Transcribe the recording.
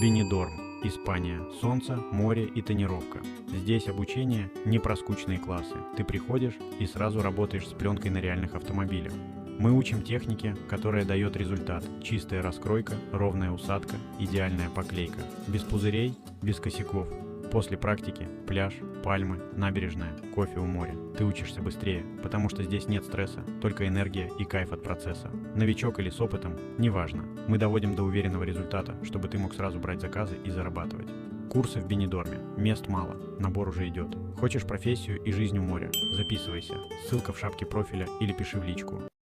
Бенидорм, Испания. Солнце, море и тонировка. Здесь обучение не про скучные классы. Ты приходишь и сразу работаешь с пленкой на реальных автомобилях. Мы учим технике, которая дает результат. Чистая раскройка, ровная усадка, идеальная поклейка. Без пузырей, без косяков. После практики – пляж, пальмы, набережная, кофе у моря. Ты учишься быстрее, потому что здесь нет стресса, только энергия и кайф от процесса. Новичок или с опытом – неважно. Мы доводим до уверенного результата, чтобы ты мог сразу брать заказы и зарабатывать. Курсы в Бенидорме. Мест мало, набор уже идет. Хочешь профессию и жизнь у моря? Записывайся. Ссылка в шапке профиля или пиши в личку.